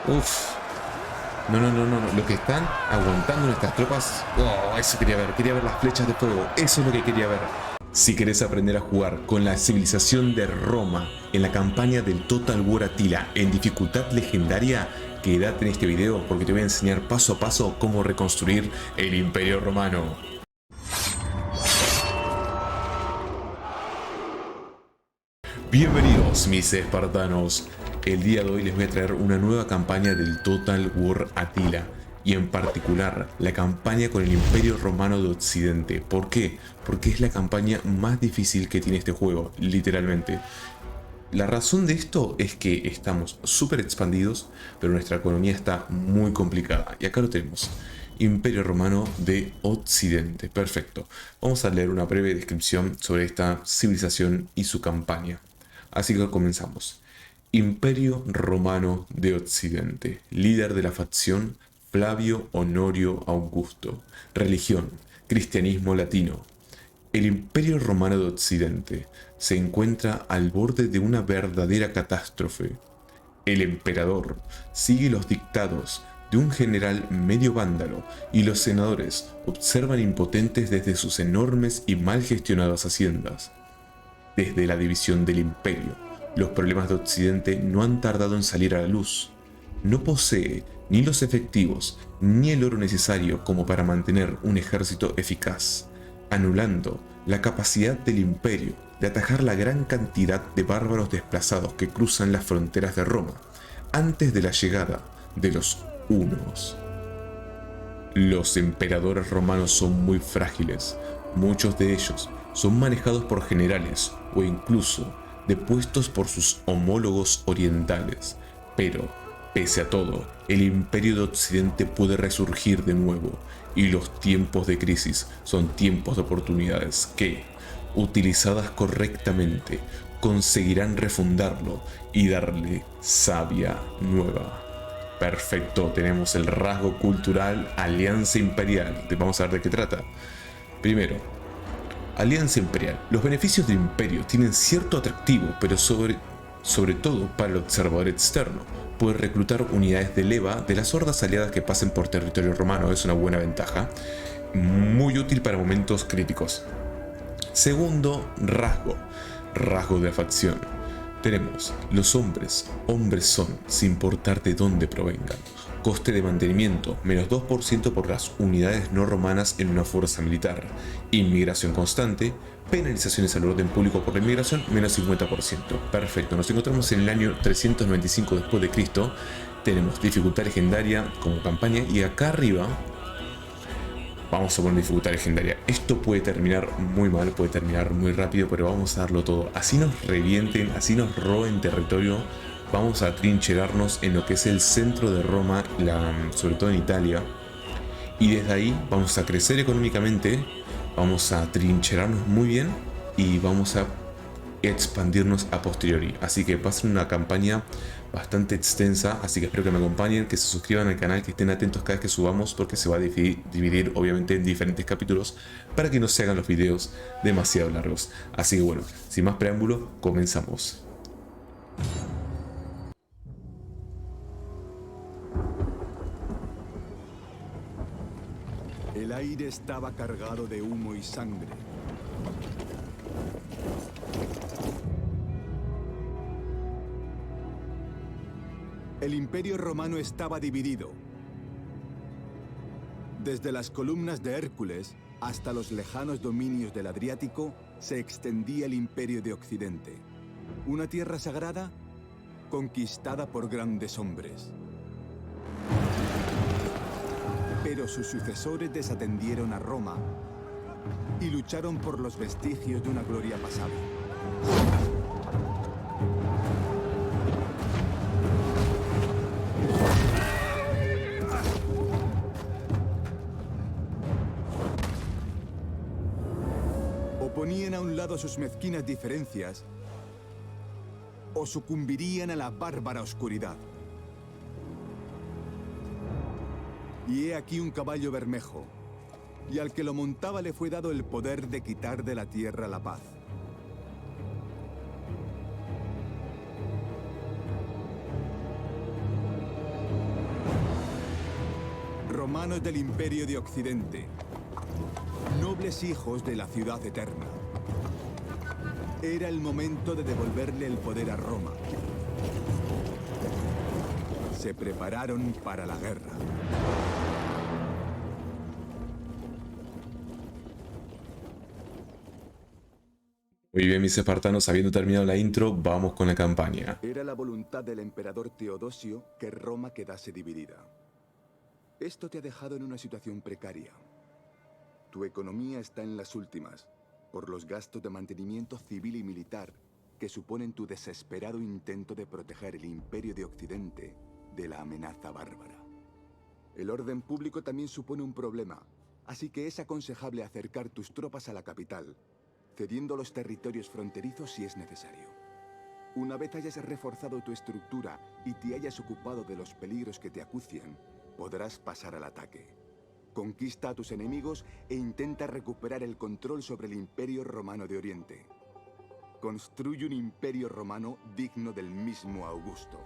Uf. No, no, no, no, no. Lo que están aguantando nuestras tropas. Oh, eso quería ver. Quería ver las flechas de fuego. Eso es lo que quería ver. Si querés aprender a jugar con la civilización de Roma en la campaña del Total War Attila en dificultad legendaria, quédate en este video porque te voy a enseñar paso a paso cómo reconstruir el Imperio Romano. Bienvenidos mis espartanos. El día de hoy les voy a traer una nueva campaña del Total War Attila y en particular la campaña con el Imperio Romano de Occidente. ¿Por qué? Porque es la campaña más difícil que tiene este juego, literalmente. La razón de esto es que estamos súper expandidos, pero nuestra economía está muy complicada. Y acá lo tenemos. Imperio Romano de Occidente. Perfecto. Vamos a leer una breve descripción sobre esta civilización y su campaña. Así que comenzamos. Imperio Romano de Occidente. Líder de la facción Flavio Honorio Augusto. Religión: cristianismo latino. El Imperio Romano de Occidente se encuentra al borde de una verdadera catástrofe. El emperador sigue los dictados de un general medio vándalo y los senadores observan impotentes desde sus enormes y mal gestionadas haciendas. Desde la división del imperio, los problemas de Occidente no han tardado en salir a la luz. No posee ni los efectivos ni el oro necesario como para mantener un ejército eficaz, anulando la capacidad del imperio de atajar la gran cantidad de bárbaros desplazados que cruzan las fronteras de Roma antes de la llegada de los hunos. Los emperadores romanos son muy frágiles. Muchos de ellos son manejados por generales o incluso depuestos por sus homólogos orientales. Pero, pese a todo, el Imperio de Occidente puede resurgir de nuevo, y los tiempos de crisis son tiempos de oportunidades que, utilizadas correctamente, conseguirán refundarlo y darle savia nueva. Perfecto, tenemos el rasgo cultural Alianza Imperial. Vamos a ver de qué trata. Primero, Alianza Imperial. Los beneficios del imperio tienen cierto atractivo, pero sobre todo para el observador externo. Puede reclutar unidades de leva de las hordas aliadas que pasen por territorio romano. Es una buena ventaja. Muy útil para momentos críticos. Segundo rasgo de la facción. Tenemos los hombres son, sin importar de dónde provengan. Coste de mantenimiento, menos 2% por las unidades no romanas en una fuerza militar. Inmigración constante, penalizaciones al orden público por la inmigración, menos 50%. Perfecto, nos encontramos en el año 395 después de Cristo. Tenemos dificultad legendaria como campaña y acá arriba vamos a poner dificultad legendaria. Esto puede terminar muy mal, puede terminar muy rápido, pero vamos a darlo todo. Así nos revienten, así nos roben territorio, vamos a trincherarnos en lo que es el centro de Roma, sobre todo en Italia. Y desde ahí vamos a crecer económicamente, vamos a trincherarnos muy bien y vamos a expandirnos a posteriori. Así que pasen una campaña bastante extensa, así que espero que me acompañen, que se suscriban al canal, que estén atentos cada vez que subamos, porque se va a dividir obviamente en diferentes capítulos para que no se hagan los videos demasiado largos. Así que bueno, sin más preámbulo, comenzamos. El aire estaba cargado de humo y sangre. El Imperio Romano estaba dividido. Desde las columnas de Hércules hasta los lejanos dominios del Adriático se extendía el Imperio de Occidente. Una tierra sagrada conquistada por grandes hombres. Pero sus sucesores desatendieron a Roma y lucharon por los vestigios de una gloria pasada. O ponían a un lado sus mezquinas diferencias o sucumbirían a la bárbara oscuridad. Y he aquí un caballo bermejo, y al que lo montaba le fue dado el poder de quitar de la tierra la paz. romanos del Imperio de Occidente, nobles hijos de la ciudad eterna. Era el momento de devolverle el poder a Roma. Se prepararon para la guerra. Muy bien, mis espartanos, habiendo terminado la intro, vamos con la campaña. Era la voluntad del emperador Teodosio que Roma quedase dividida. Esto te ha dejado en una situación precaria. Tu economía está en las últimas, por los gastos de mantenimiento civil y militar que suponen tu desesperado intento de proteger el Imperio de Occidente de la amenaza bárbara. El orden público también supone un problema, así que es aconsejable acercar tus tropas a la capital, cediendo los territorios fronterizos si es necesario. Una vez hayas reforzado tu estructura y te hayas ocupado de los peligros que te acucian, podrás pasar al ataque. Conquista a tus enemigos e intenta recuperar el control sobre el Imperio Romano de Oriente. Construye un imperio romano digno del mismo Augusto.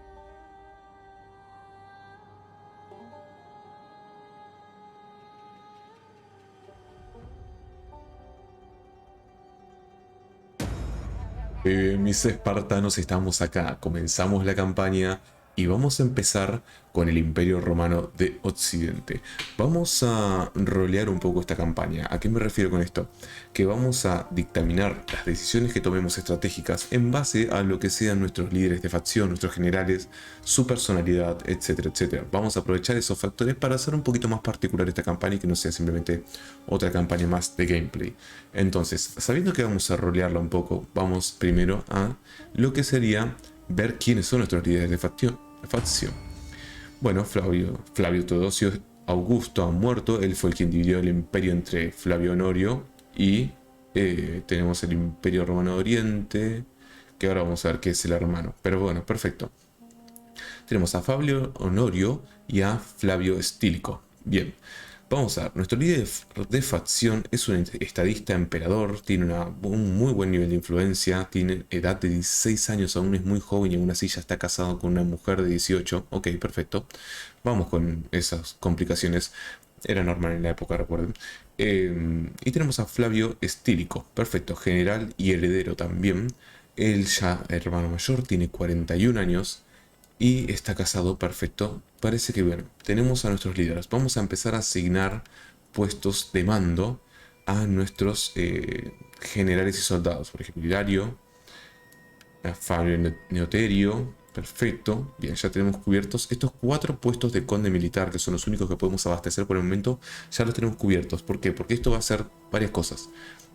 Mis espartanos, estamos acá, comenzamos la campaña y vamos a empezar con el Imperio Romano de Occidente. Vamos a rolear un poco esta campaña. ¿A qué me refiero con esto? Que vamos a dictaminar las decisiones que tomemos estratégicas en base a lo que sean nuestros líderes de facción, nuestros generales, su personalidad, etcétera, etcétera. Vamos a aprovechar esos factores para hacer un poquito más particular esta campaña y que no sea simplemente otra campaña más de gameplay. Entonces, sabiendo que vamos a rolearla un poco, vamos primero a lo que sería ver quiénes son nuestros líderes de facción. Bueno, Flavio Teodosio Augusto ha muerto. Él fue el quien dividió el imperio entre Flavio Honorio y tenemos el Imperio Romano de Oriente, que ahora vamos a ver qué es el hermano. Pero bueno, perfecto. Tenemos a Flavio Honorio y a Flavio Estílico. Bien. Vamos a ver, nuestro líder de facción es un estadista emperador, tiene un muy buen nivel de influencia, tiene edad de 16 años, aún es muy joven y aún así ya está casado con una mujer de 18. Ok, perfecto. Vamos con esas complicaciones. Era normal en la época, recuerden. Y tenemos a Flavio Estílico, perfecto, general y heredero también. Él ya, hermano mayor, tiene 41 años. Y está casado, perfecto. Parece que bueno, tenemos a nuestros líderes. Vamos a empezar a asignar puestos de mando a nuestros generales y soldados. Por ejemplo, Hilario, a Fabio Neoterio. Perfecto. Bien, ya tenemos cubiertos estos 4 puestos de conde militar, que son los únicos que podemos abastecer por el momento. Ya los tenemos cubiertos. ¿Por qué? Porque esto va a hacer varias cosas.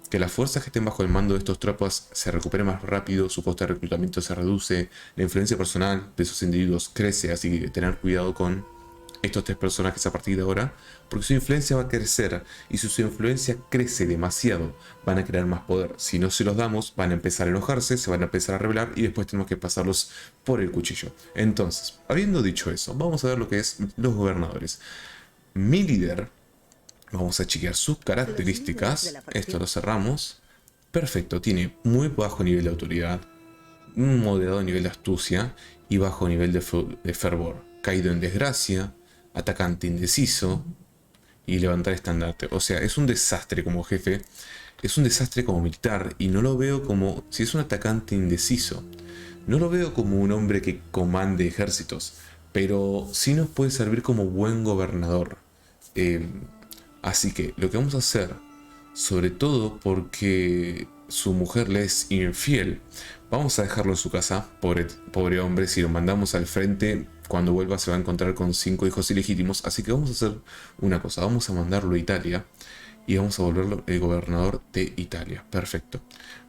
Que las fuerzas que estén bajo el mando de estos tropas se recuperen más rápido, su coste de reclutamiento se reduce, la influencia personal de esos individuos crece, así que tener cuidado con estos 3 personajes a partir de ahora, porque su influencia va a crecer, y si su influencia crece demasiado, van a crear más poder. Si no se los damos, van a empezar a enojarse, se van a empezar a rebelar, y después tenemos que pasarlos por el cuchillo. Entonces, habiendo dicho eso, vamos a ver lo que es los gobernadores. Mi líder... Vamos a chequear sus características. Esto lo cerramos. Perfecto, tiene muy bajo nivel de autoridad, un moderado nivel de astucia y bajo nivel de fervor. Caído en desgracia, atacante indeciso y levantar estandarte. O sea, es un desastre como jefe, es un desastre como militar y no lo veo como, si es un atacante indeciso, no lo veo como un hombre que comande ejércitos, pero sí nos puede servir como buen gobernador. Así que lo que vamos a hacer, sobre todo porque su mujer le es infiel, vamos a dejarlo en su casa, pobre hombre. Si lo mandamos al frente, cuando vuelva se va a encontrar con 5 hijos ilegítimos. Así que vamos a hacer una cosa, vamos a mandarlo a Italia y vamos a volverlo el gobernador de Italia. Perfecto.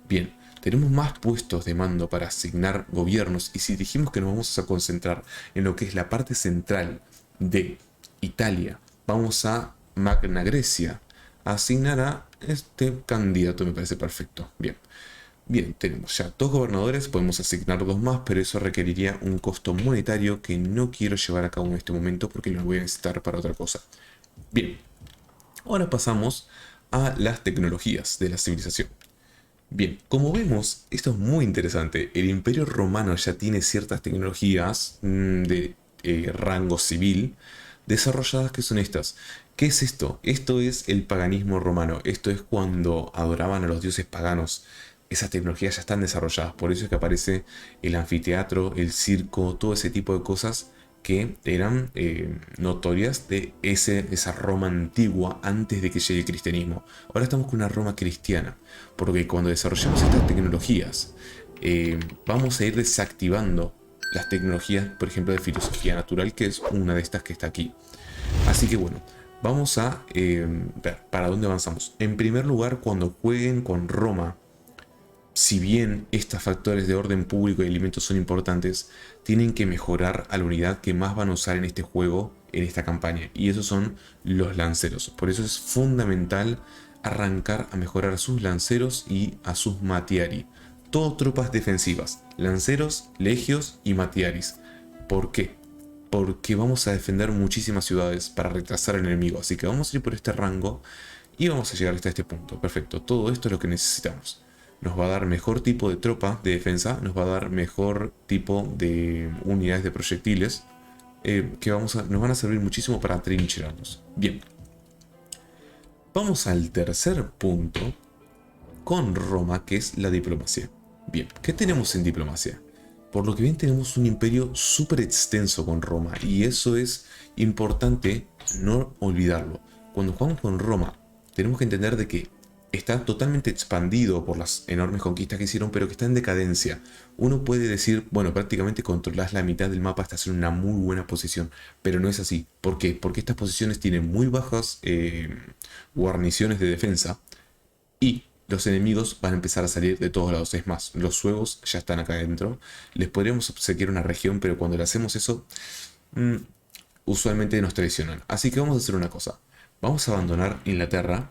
Bien, tenemos más puestos de mando para asignar gobiernos, y si dijimos que nos vamos a concentrar en lo que es la parte central de Italia, vamos a Magna Grecia, asignar a este candidato, me parece perfecto. Bien, tenemos ya 2 gobernadores, podemos asignar 2 más, pero eso requeriría un costo monetario que no quiero llevar a cabo en este momento porque lo voy a necesitar para otra cosa. Bien, ahora pasamos a las tecnologías de la civilización. Bien, como vemos, esto es muy interesante. El Imperio Romano ya tiene ciertas tecnologías de rango civil, desarrolladas que son estas. ¿Qué es esto? Esto es el paganismo romano. Esto es cuando adoraban a los dioses paganos. Esas tecnologías ya están desarrolladas. Por eso es que aparece el anfiteatro, el circo, todo ese tipo de cosas que eran notorias de esa Roma antigua antes de que llegue el cristianismo. Ahora estamos con una Roma cristiana, porque cuando desarrollamos estas tecnologías, vamos a ir desactivando las tecnologías, por ejemplo, de filosofía natural, que es una de estas que está aquí. Así que bueno, vamos a ver para dónde avanzamos. En primer lugar, cuando jueguen con Roma, si bien estos factores de orden público y alimentos son importantes, tienen que mejorar a la unidad que más van a usar en este juego, en esta campaña. Y esos son los lanceros. Por eso es fundamental arrancar a mejorar a sus lanceros y a sus matiari. Todo tropas defensivas. Lanceros, legios y matiaris. ¿Por qué? Porque vamos a defender muchísimas ciudades para retrasar al enemigo. Así que vamos a ir por este rango y vamos a llegar hasta este punto. Perfecto. Todo esto es lo que necesitamos. Nos va a dar mejor tipo de tropa de defensa, nos va a dar mejor tipo de unidades de proyectiles que nos van a servir muchísimo para trincherarnos. Bien, vamos al tercer punto con Roma, que es la diplomacia. Bien, ¿qué tenemos en diplomacia? Por lo que bien tenemos un imperio súper extenso con Roma y eso es importante no olvidarlo. Cuando jugamos con Roma tenemos que entender de que está totalmente expandido por las enormes conquistas que hicieron, pero que está en decadencia. Uno puede decir, bueno, prácticamente controlas la mitad del mapa, estás en una muy buena posición, pero no es así. ¿Por qué? Porque estas posiciones tienen muy bajas guarniciones de defensa y los enemigos van a empezar a salir de todos lados. Es más, los suevos ya están acá adentro. Les podríamos obsequiar una región, pero cuando le hacemos eso, usualmente nos traicionan. Así que vamos a hacer una cosa. Vamos a abandonar Inglaterra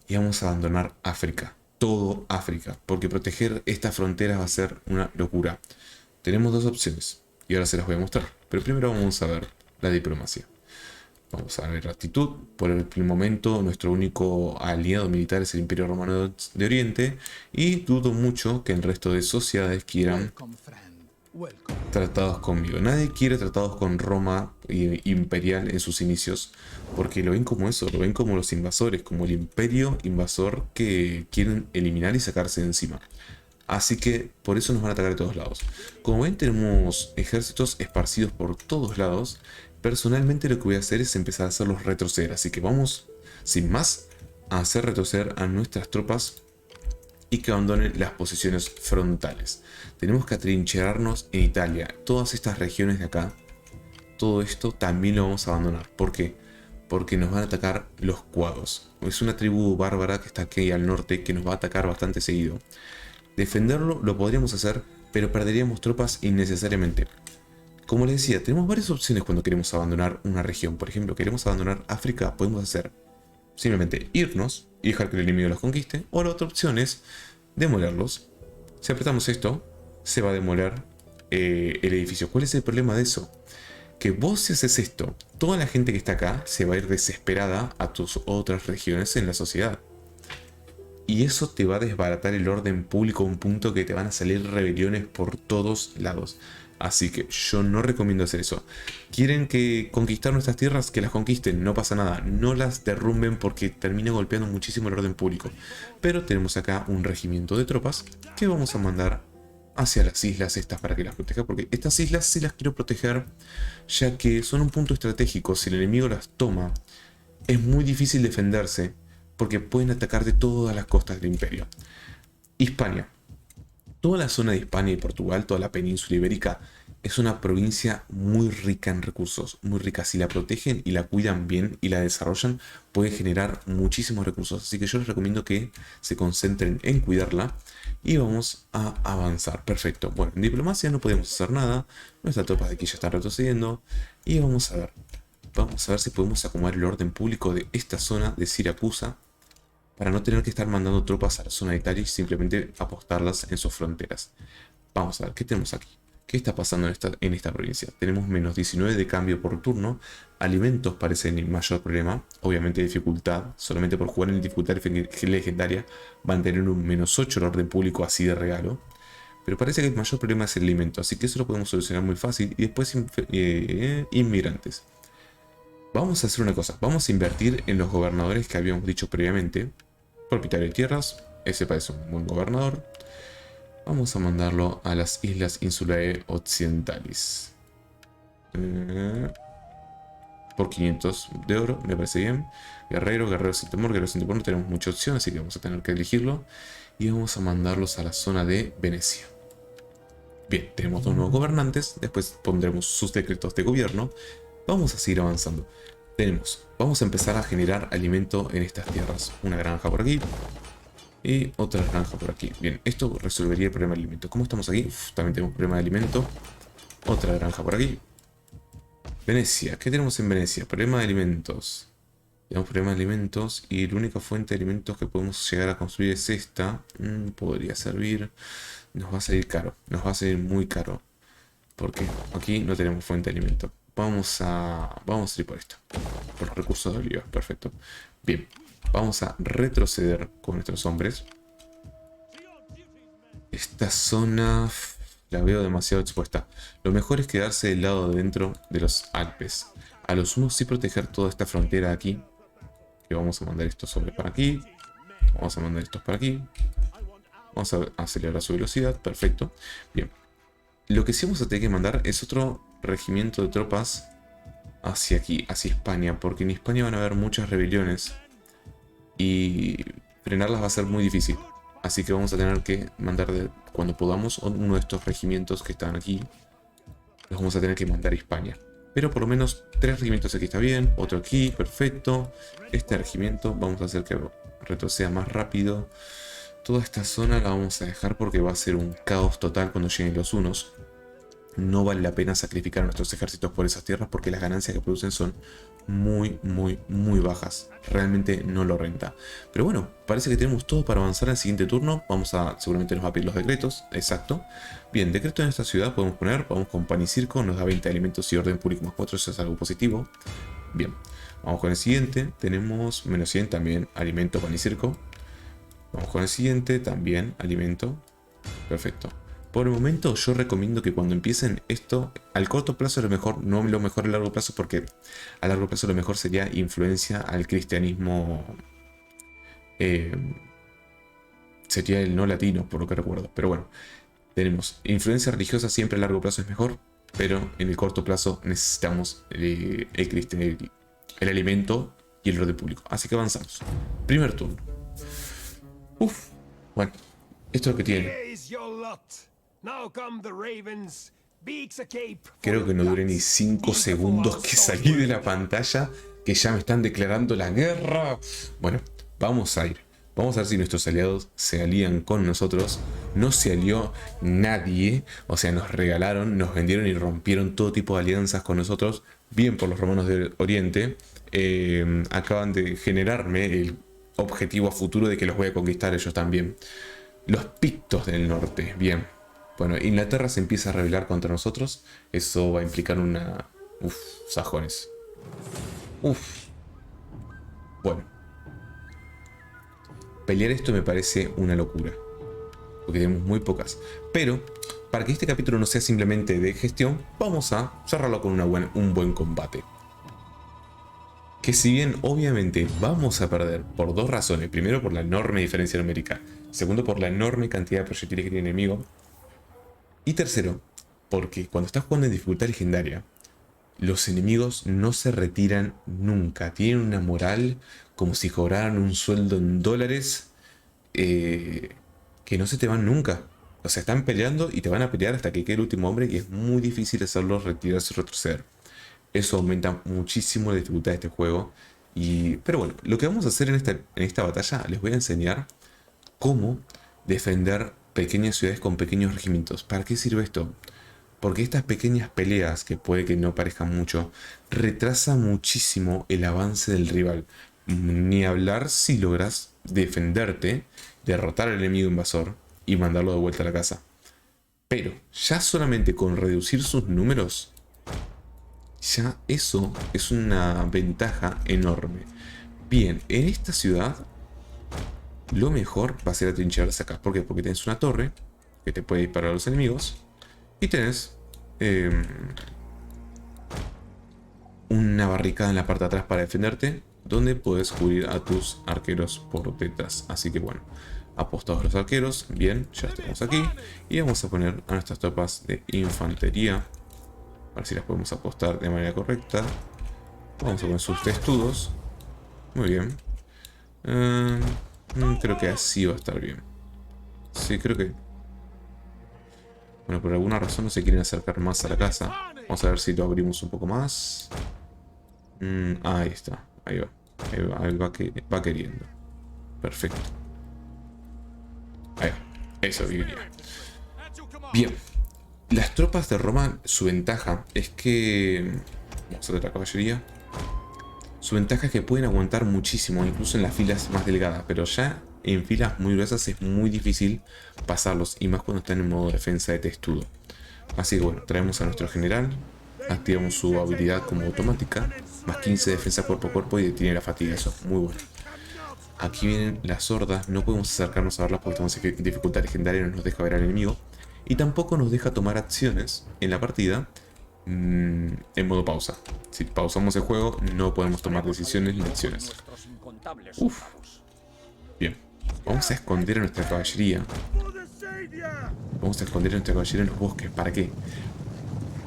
y vamos a abandonar África, todo África, porque proteger estas fronteras va a ser una locura. Tenemos dos opciones y ahora se las voy a mostrar, pero primero vamos a ver la diplomacia. Vamos a ver la actitud. Por el momento nuestro único aliado militar es el Imperio Romano de Oriente y dudo mucho que el resto de sociedades quieran tratados conmigo. Nadie quiere tratados con Roma imperial en sus inicios, porque lo ven como eso, lo ven como los invasores, como el imperio invasor que quieren eliminar y sacarse de encima. Así que por eso nos van a atacar de todos lados. Como ven, tenemos ejércitos esparcidos por todos lados. Personalmente lo que voy a hacer es empezar a hacerlos retroceder, así que vamos, sin más, a hacer retroceder a nuestras tropas y que abandonen las posiciones frontales. Tenemos que atrincherarnos en Italia. Todas estas regiones de acá, todo esto también lo vamos a abandonar. ¿Por qué? Porque nos van a atacar los cuados. Es una tribu bárbara que está aquí al norte que nos va a atacar bastante seguido. Defenderlo lo podríamos hacer, pero perderíamos tropas innecesariamente. Como les decía, tenemos varias opciones cuando queremos abandonar una región. Por ejemplo, queremos abandonar África, podemos hacer simplemente irnos y dejar que el enemigo los conquiste. O la otra opción es demolerlos. Si apretamos esto, se va a demoler el edificio. ¿Cuál es el problema de eso? Que vos, si haces esto, toda la gente que está acá se va a ir desesperada a tus otras regiones en la sociedad. Y eso te va a desbaratar el orden público a un punto que te van a salir rebeliones por todos lados. Así que yo no recomiendo hacer eso. ¿Quieren que conquistar nuestras tierras? Que las conquisten, no pasa nada. No las derrumben porque termina golpeando muchísimo el orden público. Pero tenemos acá un regimiento de tropas que vamos a mandar hacia las islas estas para que las proteja. Porque estas islas sí las quiero proteger, ya que son un punto estratégico. Si el enemigo las toma, es muy difícil defenderse porque pueden atacar de todas las costas del imperio. Hispania. Toda la zona de Hispania y Portugal, toda la península ibérica, es una provincia muy rica en recursos, muy rica. Si la protegen y la cuidan bien y la desarrollan, puede generar muchísimos recursos. Así que yo les recomiendo que se concentren en cuidarla y vamos a avanzar. Perfecto. Bueno, en diplomacia no podemos hacer nada. Nuestras tropas de aquí ya están retrocediendo. Y vamos a ver. Vamos a ver si podemos acomodar el orden público de esta zona de Siracusa, para no tener que estar mandando tropas a la zona de Italia y simplemente apostarlas en sus fronteras. Vamos a ver, ¿qué tenemos aquí? ¿Qué está pasando en esta provincia? Tenemos menos 19 de cambio por turno. Alimentos parecen el mayor problema. Obviamente dificultad. Solamente por jugar en dificultad legendaria van a tener un menos 8 el orden público así de regalo. Pero parece que el mayor problema es el alimento. Así que eso lo podemos solucionar muy fácil. Y después inmigrantes. Vamos a hacer una cosa. Vamos a invertir en los gobernadores que habíamos dicho previamente. Propietario de tierras. Ese parece un buen gobernador. Vamos a mandarlo a las Islas Insulae Occidentales. Por 500 de oro, me parece bien. Guerrero sin temor, guerrero sin temor. No tenemos mucha opción, así que vamos a tener que elegirlo. Y vamos a mandarlos a la zona de Venecia. Bien, tenemos dos nuevos gobernantes. Después pondremos sus decretos de gobierno. Vamos a seguir avanzando. Vamos a empezar a generar alimento en estas tierras. Una granja por aquí. Y otra granja por aquí. Bien, esto resolvería el problema de alimento. ¿Cómo estamos aquí? También tenemos problema de alimento. Otra granja por aquí. Venecia. ¿Qué tenemos en Venecia? Problema de alimentos. Tenemos problema de alimentos. Y la única fuente de alimentos que podemos llegar a construir es esta. Podría servir. Nos va a salir caro. Nos va a salir muy caro. Porque aquí no tenemos fuente de alimento. Vamos a ir por esto. Por los recursos de oliva. Perfecto. Bien. Vamos a retroceder con nuestros hombres. Esta zona la veo demasiado expuesta. Lo mejor es quedarse del lado de dentro de los Alpes. A lo sumo sí proteger toda esta frontera de aquí. Que vamos a mandar estos hombres para aquí. Vamos a mandar estos para aquí. Vamos a acelerar su velocidad. Perfecto. Bien. Lo que sí vamos a tener que mandar es otro regimiento de tropas hacia aquí, hacia España. Porque en España van a haber muchas rebeliones. Y frenarlas va a ser muy difícil. Así que vamos a tener que mandar cuando podamos uno de estos regimientos que están aquí. Los vamos a tener que mandar a España. Pero por lo menos 3 regimientos aquí está bien. Otro aquí, perfecto. Este regimiento vamos a hacer que retroceda más rápido. Toda esta zona la vamos a dejar porque va a ser un caos total cuando lleguen los hunos. No vale la pena sacrificar a nuestros ejércitos por esas tierras porque las ganancias que producen son muy bajas. Realmente no lo renta. Pero bueno, parece que tenemos todo para avanzar al siguiente turno. Seguramente nos va a pedir los decretos. Exacto. Bien, decreto en esta ciudad podemos poner. Vamos con pan y circo. Nos da 20 de alimentos y orden público más 4. Eso es algo positivo. Bien, vamos con el siguiente. Tenemos menos 100 también. Alimento, pan y circo. Vamos con el siguiente. También alimento. Perfecto. Por el momento yo recomiendo que cuando empiecen esto, al corto plazo es lo mejor, no lo mejor a largo plazo, porque a largo plazo lo mejor sería influencia al cristianismo, sería el no latino, por lo que recuerdo. Pero bueno, tenemos influencia religiosa, siempre a largo plazo es mejor, pero en el corto plazo necesitamos el alimento y el orden público. Así que avanzamos. Primer turno. Bueno, esto es lo que tiene. Creo que no duré ni 5 segundos que salí de la pantalla, que ya me están declarando la guerra. Bueno, vamos a ir. Vamos a ver si nuestros aliados se alían con nosotros. No se alió nadie. O sea, nos regalaron, nos vendieron y rompieron todo tipo de alianzas con nosotros. Bien por los romanos del Oriente. Acaban de generarme el objetivo a futuro de que los voy a conquistar ellos también. Los pictos del norte. Bien. Bueno, Inglaterra se empieza a rebelar contra nosotros. Eso va a implicar una... sajones. Bueno. Pelear esto me parece una locura. Porque tenemos muy pocas. Pero, para que este capítulo no sea simplemente de gestión, vamos a cerrarlo con un buen combate. Que si bien obviamente vamos a perder por 2 razones. Primero, por la enorme diferencia numérica. Segundo, por la enorme cantidad de proyectiles que tiene el enemigo. Y tercero, porque cuando estás jugando en dificultad legendaria, los enemigos no se retiran nunca. Tienen una moral como si cobraran un sueldo en dólares, que no se te van nunca. O sea, están peleando y te van a pelear hasta que quede el último hombre y es muy difícil hacerlos retirarse y retroceder. Eso aumenta muchísimo la dificultad de este juego. Pero bueno, lo que vamos a hacer en esta batalla, les voy a enseñar cómo defender pequeñas ciudades con pequeños regimientos. ¿Para qué sirve esto? Porque estas pequeñas peleas, que puede que no parezcan mucho, retrasan muchísimo el avance del rival. Ni hablar si logras defenderte, derrotar al enemigo invasor y mandarlo de vuelta a la casa. Pero ya solamente con reducir sus números, ya eso es una ventaja enorme. Bien, en esta ciudad lo mejor va a ser atrincherarse acá. ¿Por qué? Porque tenés una torre que te puede disparar a los enemigos. Y tenés una barricada en la parte de atrás para defenderte, donde puedes cubrir a tus arqueros por detrás. Así que bueno, apostados los arqueros, bien, ya estamos aquí. Y vamos a poner a nuestras tropas de infantería, a ver si las podemos apostar de manera correcta. Vamos a poner sus testudos. Muy bien. Creo que así va a estar bien. Sí, creo que... Bueno, por alguna razón no se quieren acercar más a la casa. Vamos a ver si lo abrimos un poco más. Ahí está. Ahí va. Ahí va queriendo. Perfecto. Ahí va. Eso diría. Bien. Las tropas de Roma, su ventaja es que... Vamos a ver la caballería. Su ventaja es que pueden aguantar muchísimo, incluso en las filas más delgadas. Pero ya en filas muy gruesas es muy difícil pasarlos. Y más cuando están en modo defensa de testudo. Así que bueno, traemos a nuestro general. Activamos su habilidad como automática. Más 15 de defensa cuerpo a cuerpo y detiene la fatiga. Eso es muy bueno. Aquí vienen las hordas. No podemos acercarnos a verlas porque tenemos dificultad legendaria. No nos deja ver al enemigo. Y tampoco nos deja tomar acciones en la partida en modo pausa. Si pausamos el juego no podemos tomar decisiones ni acciones. Uf. Bien. Vamos a esconder a nuestra caballería. Vamos a esconder a nuestra caballería en los bosques. ¿Para qué?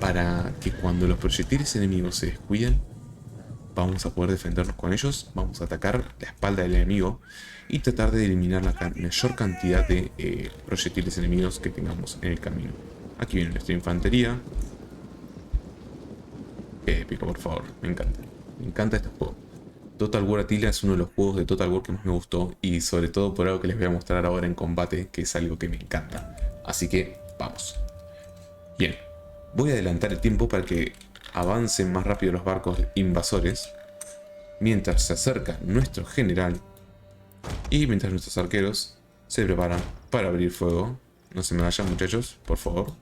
Para que cuando los proyectiles enemigos se descuiden, vamos a poder defendernos con ellos. Vamos a atacar la espalda del enemigo y tratar de eliminar la mayor cantidad de proyectiles enemigos que tengamos en el camino. Aquí viene nuestra infantería. Épico, por favor. Me encanta. Me encanta este juego. Total War Attila es uno de los juegos de Total War que más me gustó. Y sobre todo por algo que les voy a mostrar ahora en combate, que es algo que me encanta. Así que vamos. Bien. Voy a adelantar el tiempo para que avancen más rápido los barcos invasores. Mientras se acerca nuestro general. Y mientras nuestros arqueros se preparan para abrir fuego. No se me vayan, muchachos, por favor.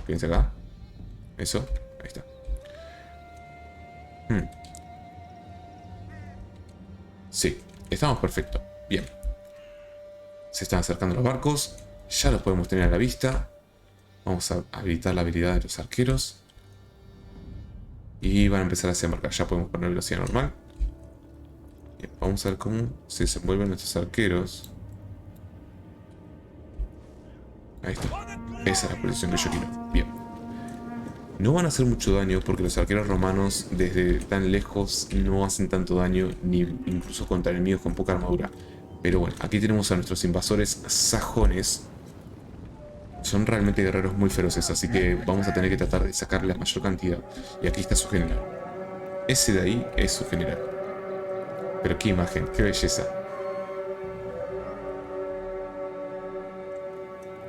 Quédense acá. Eso, ahí está. Sí, estamos perfectos. Bien. Se están acercando los barcos. Ya los podemos tener a la vista. Vamos a habilitar la habilidad de los arqueros. Y van a empezar a desembarcar. Ya podemos poner velocidad normal. Bien, vamos a ver cómo se desenvuelven nuestros arqueros. Ahí está. Esa es la posición que yo quiero. Bien. No van a hacer mucho daño porque los arqueros romanos desde tan lejos no hacen tanto daño, ni incluso contra enemigos con poca armadura. Pero bueno, aquí tenemos a nuestros invasores sajones. Son realmente guerreros muy feroces, así que vamos a tener que tratar de sacarle la mayor cantidad. Y aquí está su general. Ese de ahí es su general. Pero qué imagen, qué belleza.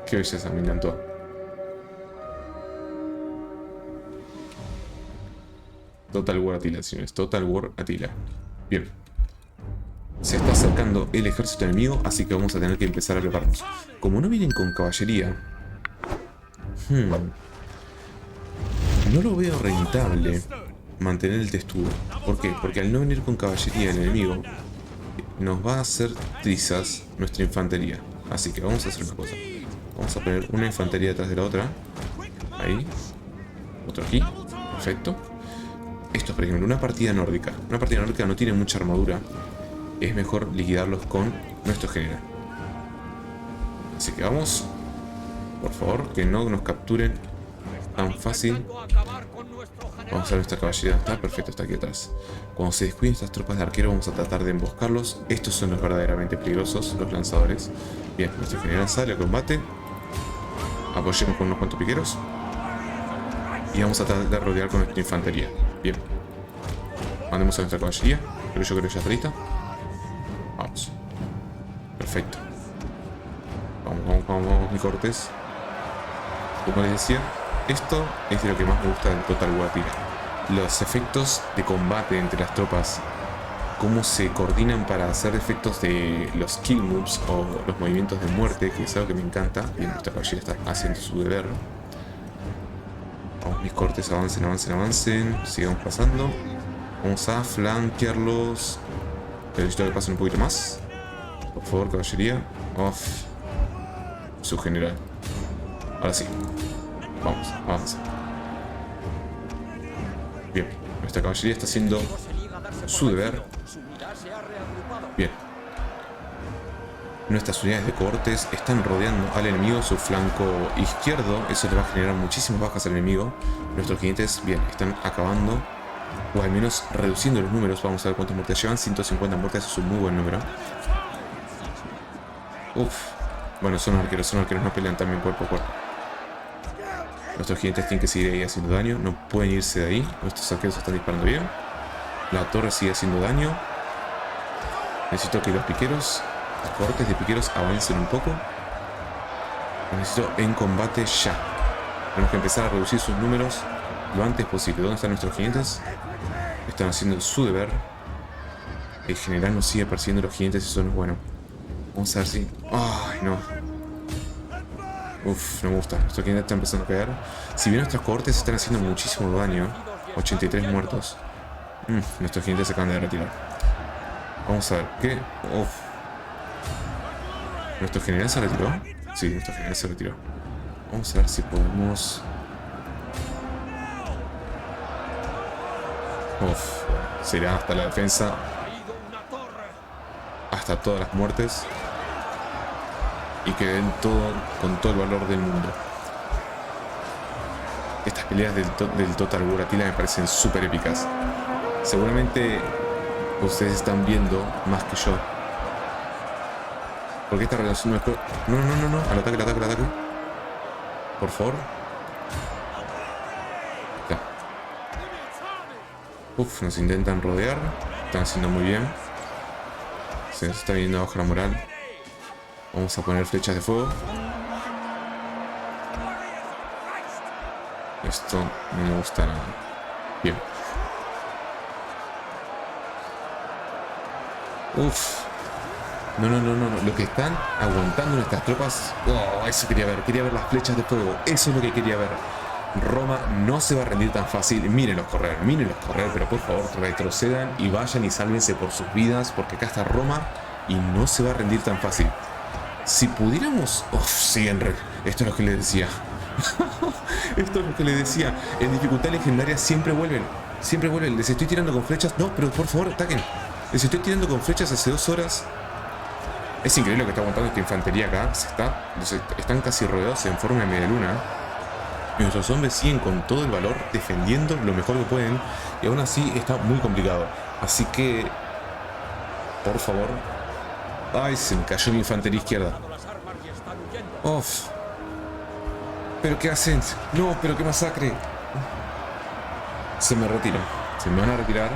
Qué belleza, me encantó. Total War Attila, señores. Total War Attila. Bien. Se está acercando el ejército enemigo, así que vamos a tener que empezar a prepararnos. Como no vienen con caballería... no lo veo rentable mantener el testudo. ¿Por qué? Porque al no venir con caballería el enemigo, nos va a hacer trizas nuestra infantería. Así que vamos a hacer una cosa. Vamos a poner una infantería detrás de la otra. Ahí. Otro aquí. Perfecto. Esto es, por ejemplo, una partida nórdica. Una partida nórdica no tiene mucha armadura. Es mejor liquidarlos con nuestro general. Así que vamos. Por favor, que no nos capturen tan fácil. Vamos a ver nuestra caballería. Está perfecto, está aquí atrás. Cuando se descuiden estas tropas de arquero, vamos a tratar de emboscarlos. Estos son los verdaderamente peligrosos, los lanzadores. Bien, nuestro general sale al combate. Apoyemos con unos cuantos piqueros. Y vamos a tratar de rodear con nuestra infantería. Bien. Mandemos a nuestra caballería. Pero yo creo que ya está lista. Vamos. Perfecto. Vamos, mi Cortés. Como les decía, esto es de lo que más me gusta del Total War Attila. Los efectos de combate entre las tropas. Cómo se coordinan para hacer efectos de los kill moves o los movimientos de muerte, que es algo que me encanta. Bien, nuestra caballería está haciendo su deber. Vamos, mis Cortes, avancen, avancen, avancen. Sigamos pasando. Vamos a flanquearlos. Necesito que pasen un poquito más. Por favor, caballería. Off. Su general. Ahora sí. Vamos, avanza. Bien. Nuestra caballería está haciendo su deber. Bien. Nuestras unidades de cohortes están rodeando al enemigo su flanco izquierdo. Eso le va a generar muchísimas bajas al enemigo. Nuestros jinetes, bien, están acabando, o al menos reduciendo los números. Vamos a ver cuántas muertes llevan. 150 muertes, es un muy buen número. Uf. Bueno, son arqueros, no pelean también cuerpo a cuerpo. Nuestros jinetes tienen que seguir ahí haciendo daño. No pueden irse de ahí. Nuestros arqueros están disparando bien. La torre sigue haciendo daño. Necesito que los piqueros, los cohortes de piqueros avancen un poco. Los necesito en combate ya. Tenemos que empezar a reducir sus números lo antes posible. ¿Dónde están nuestros jinetes? Están haciendo su deber. El general nos sigue persiguiendo los jinetes y eso no es bueno. Vamos a ver si... ¡Ay, no! Uf, no me gusta. Nuestro jinetes está empezando a caer. Si bien nuestros cohortes están haciendo muchísimo daño, 83 muertos. Nuestros jinetes se acaban de retirar. Vamos a ver, ¿qué? Uf. ¿Nuestro general se retiró? Sí, nuestro general se retiró. Vamos a ver si podemos... Uf, será hasta la defensa. Hasta todas las muertes. Y que den todo con todo el valor del mundo. Estas peleas del Total War Attila me parecen súper épicas. Seguramente ustedes están viendo más que yo. Porque esta relación no es... No. Al ataque. Por favor. Ya. Uf, nos intentan rodear. Están haciendo muy bien. Se nos está viendo baja la moral. Vamos a poner flechas de fuego. Esto no me gusta nada. Bien. Uf. No. Lo que están aguantando nuestras tropas. Oh, eso quería ver. Quería ver las flechas de fuego. Eso es lo que quería ver. Roma no se va a rendir tan fácil. Mírenlos correr, pero por favor retrocedan y vayan y sálvense por sus vidas, porque acá está Roma y no se va a rendir tan fácil. Si pudiéramos... Uf, sí, esto es lo que les decía. Esto es lo que les decía. En dificultad legendaria siempre vuelven. Les estoy tirando con flechas. No, pero por favor ataquen. Les estoy tirando con flechas hace 2 horas. Es increíble lo que está aguantando esta infantería acá. Están casi rodeados en forma de media luna. Y nuestros hombres siguen con todo el valor, defendiendo lo mejor que pueden. Y aún así está muy complicado. Así que... Por favor. Ay, se me cayó mi infantería izquierda. Uf. ¿Pero qué hacen? No, pero qué masacre. Se me retiran. Se me van a retirar.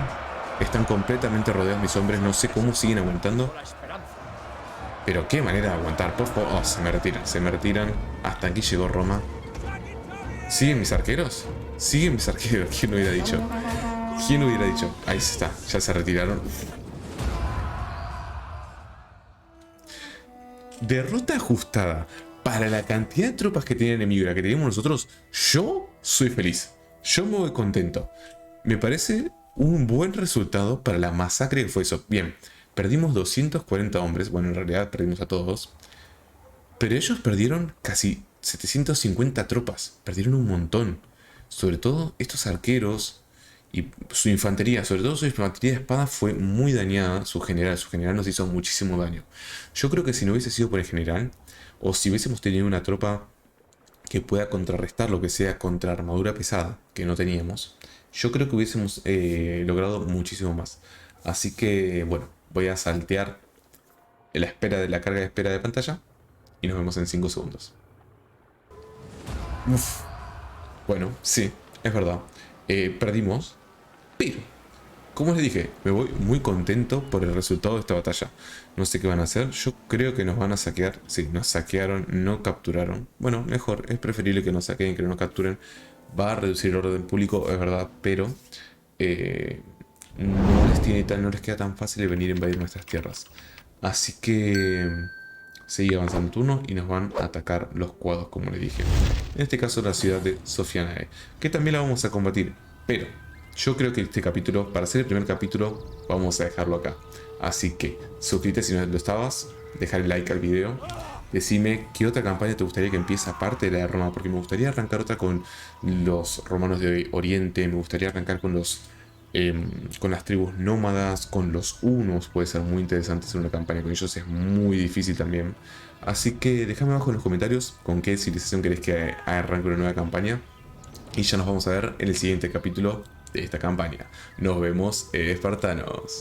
Están completamente rodeados mis hombres. No sé cómo siguen aguantando. Pero qué manera de aguantar. Por favor. Oh, se me retiran. Hasta aquí llegó Roma. ¿Siguen mis arqueros? ¿Siguen mis arqueros? ¿Quién lo hubiera dicho? ¿Quién lo hubiera dicho? Ahí está. Ya se retiraron. Derrota ajustada. Para la cantidad de tropas que tiene el enemigo y la que tenemos nosotros, yo soy feliz. Yo me voy contento. Me parece un buen resultado para la masacre que fue eso. Bien, perdimos 240 hombres. Bueno, en realidad perdimos a todos. Pero ellos perdieron casi 750 tropas. Perdieron un montón. Sobre todo estos arqueros y su infantería. Sobre todo su infantería de espada fue muy dañada. Su general nos hizo muchísimo daño. Yo creo que si no hubiese sido por el general, o si hubiésemos tenido una tropa que pueda contrarrestar lo que sea contra armadura pesada, que no teníamos, yo creo que hubiésemos logrado muchísimo más. Así que, bueno, voy a saltear la carga de espera de pantalla y nos vemos en 5 segundos. Uf. Bueno, sí, es verdad. Perdimos, pero, como les dije, me voy muy contento por el resultado de esta batalla. No sé qué van a hacer. Yo creo que nos van a saquear. Sí, nos saquearon, no capturaron. Bueno, mejor. Es preferible que nos saqueen que no nos capturen. Va a reducir el orden público, es verdad, pero no les queda tan fácil de venir a invadir nuestras tierras. Así que sigue avanzando el turno y nos van a atacar los cuados, como les dije. En este caso la ciudad de Sofianae, que también la vamos a combatir, pero yo creo que este capítulo, para ser el primer capítulo, vamos a dejarlo acá. Así que suscríbete si no lo estabas, dejar el like al video, decime qué otra campaña te gustaría que empiece aparte de la de Roma, porque me gustaría arrancar otra con los romanos de Oriente, me gustaría arrancar con los con las tribus nómadas, con los hunos, puede ser muy interesante hacer una campaña con ellos, es muy difícil también. Así que déjame abajo en los comentarios con qué civilización querés que arranque una nueva campaña. Y ya nos vamos a ver en el siguiente capítulo de esta campaña. Nos vemos, espartanos.